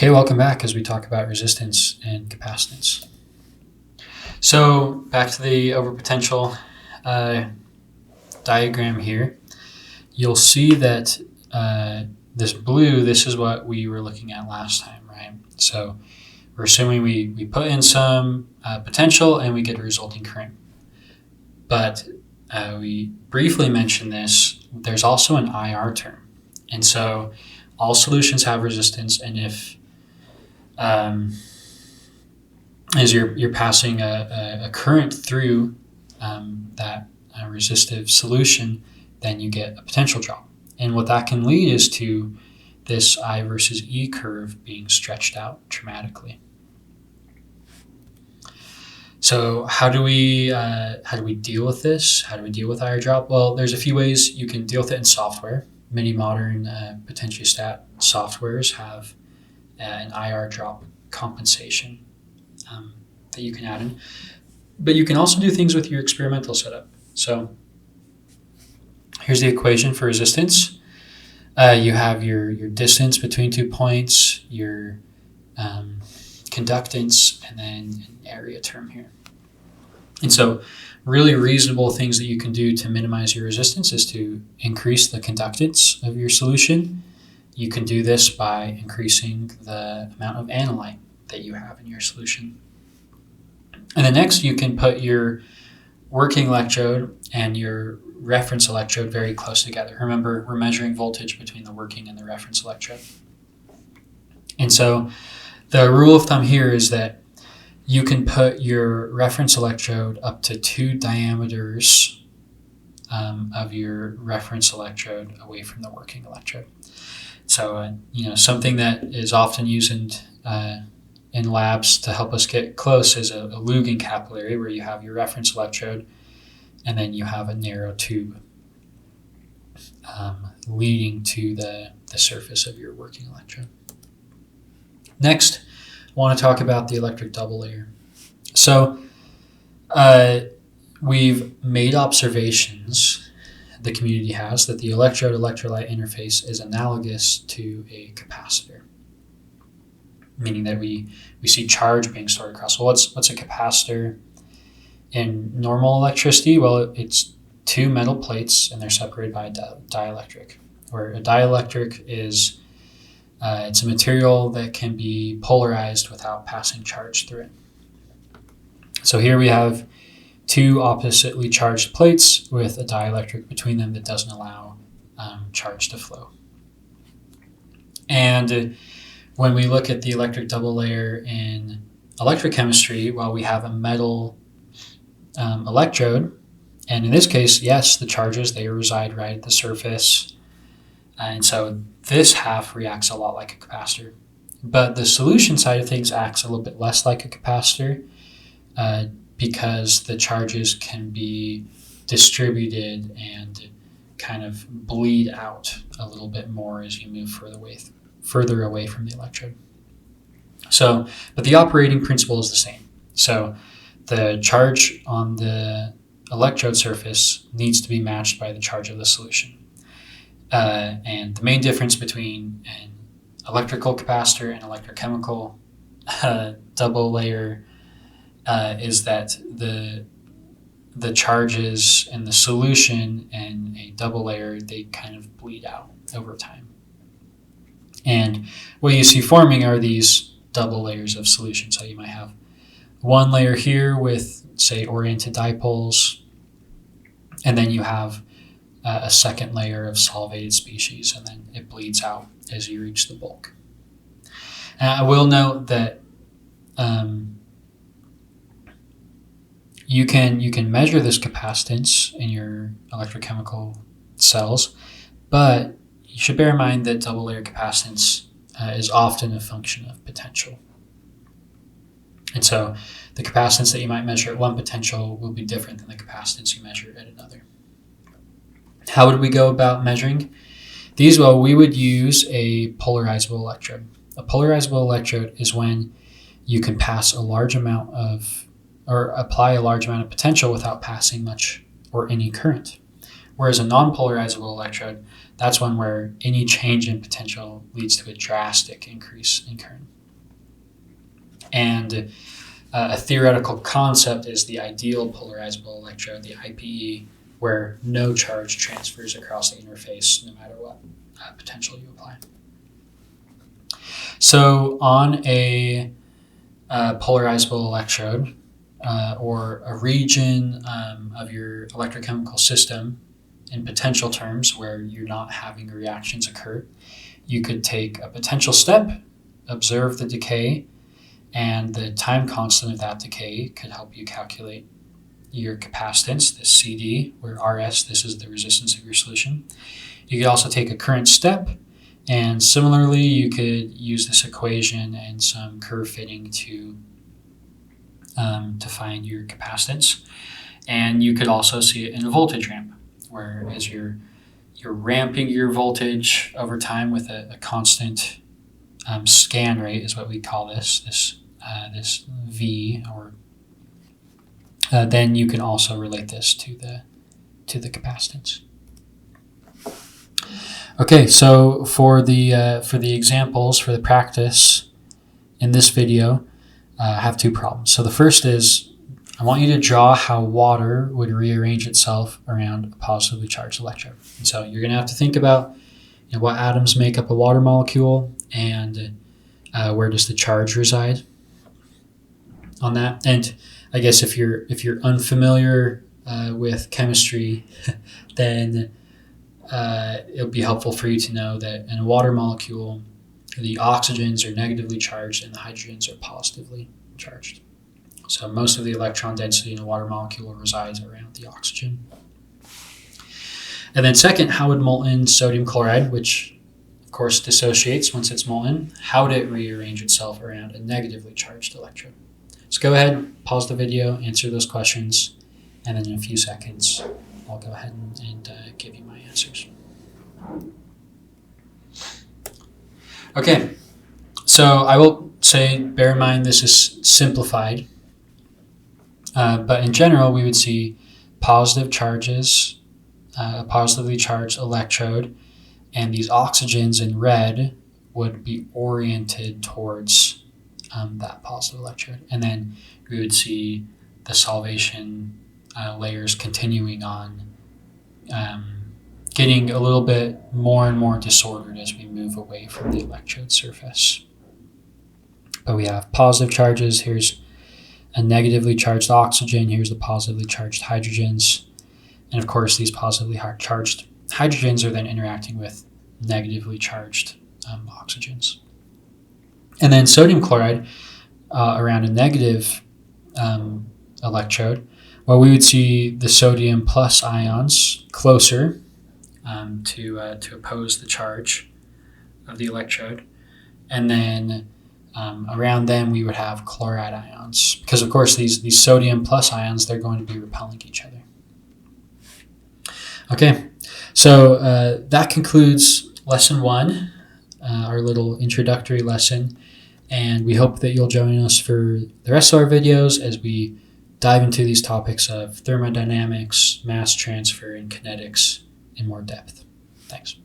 Okay, welcome back as we talk about resistance and capacitance. So back to the overpotential diagram here. You'll see that this blue, this is what we were looking at last time, right? So we're assuming we put in some potential and we get a resulting current. But we briefly mentioned this, there's also an IR term. And so all solutions have resistance, and if as you're passing a current through that resistive solution, then you get a potential drop. And what that can lead is to this I versus E curve being stretched out dramatically. So how do we deal with this? How do we deal with IR drop? Well, there's a few ways you can deal with it in software. Many modern potentiostat softwares have an IR drop compensation that you can add in. But you can also do things with your experimental setup. So here's the equation for resistance. You have your distance between 2 points, your conductance, and then an area term here. And so really reasonable things that you can do to minimize your resistance is to increase the conductance of your solution. You can do this by increasing the amount of analyte that you have in your solution. And then next, you can put your working electrode and your reference electrode very close together. Remember, we're measuring voltage between the working and the reference electrode. And so the rule of thumb here is that you can put your reference electrode up to 2 diameters of your reference electrode away from the working electrode. So, something that is often used in labs to help us get close is a Lugin capillary, where you have your reference electrode and then you have a narrow tube leading to the surface of your working electrode. Next, I want to talk about the electric double layer. So we've made observations, the community has, that the electrode-electrolyte interface is analogous to a capacitor, meaning that we see charge being stored across. Well, what's a capacitor in normal electricity? Well, it's 2 metal plates and they're separated by a dielectric, where a dielectric is it's a material that can be polarized without passing charge through it. So here we have 2 oppositely charged plates with a dielectric between them that doesn't allow charge to flow. And when we look at the electric double layer in electrochemistry, well, we have a metal electrode. And in this case, yes, the charges, they reside right at the surface. And so this half reacts a lot like a capacitor. But the solution side of things acts a little bit less like a capacitor because the charges can be distributed and kind of bleed out a little bit more as you move further away from the electrode. So, but the operating principle is the same. So the charge on the electrode surface needs to be matched by the charge of the solution. And the main difference between an electrical capacitor and electrochemical double layer is that the charges in the solution and a double layer, they kind of bleed out over time. And what you see forming are these double layers of solution. So you might have one layer here with, say, oriented dipoles, and then you have a second layer of solvated species, and then it bleeds out as you reach the bulk. And I will note that you can measure this capacitance in your electrochemical cells, but you should bear in mind that double layer capacitance is often a function of potential. And so the capacitance that you might measure at one potential will be different than the capacitance you measure at another. How would we go about measuring these? Well, we would use a polarizable electrode. A polarizable electrode is when you can pass a large amount of, or apply a large amount of potential without passing much or any current. Whereas a non-polarizable electrode, that's one where any change in potential leads to a drastic increase in current. And a theoretical concept is the ideal polarizable electrode, the IPE, where no charge transfers across the interface no matter what potential you apply. So on a polarizable electrode, or a region of your electrochemical system in potential terms where you're not having reactions occur, you could take a potential step, observe the decay, and the time constant of that decay could help you calculate your capacitance, this CD, where RS, this is the resistance of your solution. You could also take a current step, and similarly, you could use this equation and some curve fitting to find your capacitance. And you could also see it in a voltage ramp, where as you're ramping your voltage over time with a constant scan rate is what we call this V, or then you can also relate this to the capacitance. Okay, so for the examples, for the practice in this video, I have two problems. So the first is, I want you to draw how water would rearrange itself around a positively charged electrode. And so you're going to have to think about what atoms make up a water molecule, and where does the charge reside on that. And I guess if you're unfamiliar with chemistry, then it'll be helpful for you to know that in a water molecule, the oxygens are negatively charged and the hydrogens are positively charged. So most of the electron density in a water molecule resides around the oxygen. And then second, how would molten sodium chloride, which of course dissociates once it's molten, how would it rearrange itself around a negatively charged electrode? So go ahead, pause the video, answer those questions, and then in a few seconds, I'll go ahead and give you my answers. Okay, so I will say, bear in mind this is simplified, but in general we would see positive charges, a positively charged electrode, and these oxygens in red would be oriented towards that positive electrode. And then we would see the solvation layers continuing on, getting a little bit more and more disordered as we move away from the electrode surface. But we have positive charges. Here's a negatively charged oxygen. Here's the positively charged hydrogens. And of course, these positively charged hydrogens are then interacting with negatively charged oxygens. And then sodium chloride around a negative electrode, well, we would see the sodium plus ions closer to oppose the charge of the electrode. And then around them we would have chloride ions, because of course these sodium plus ions, they're going to be repelling each other. Okay, so that concludes lesson 1, our little introductory lesson, and we hope that you'll join us for the rest of our videos as we dive into these topics of thermodynamics, mass transfer, and kinetics in more depth. Thanks.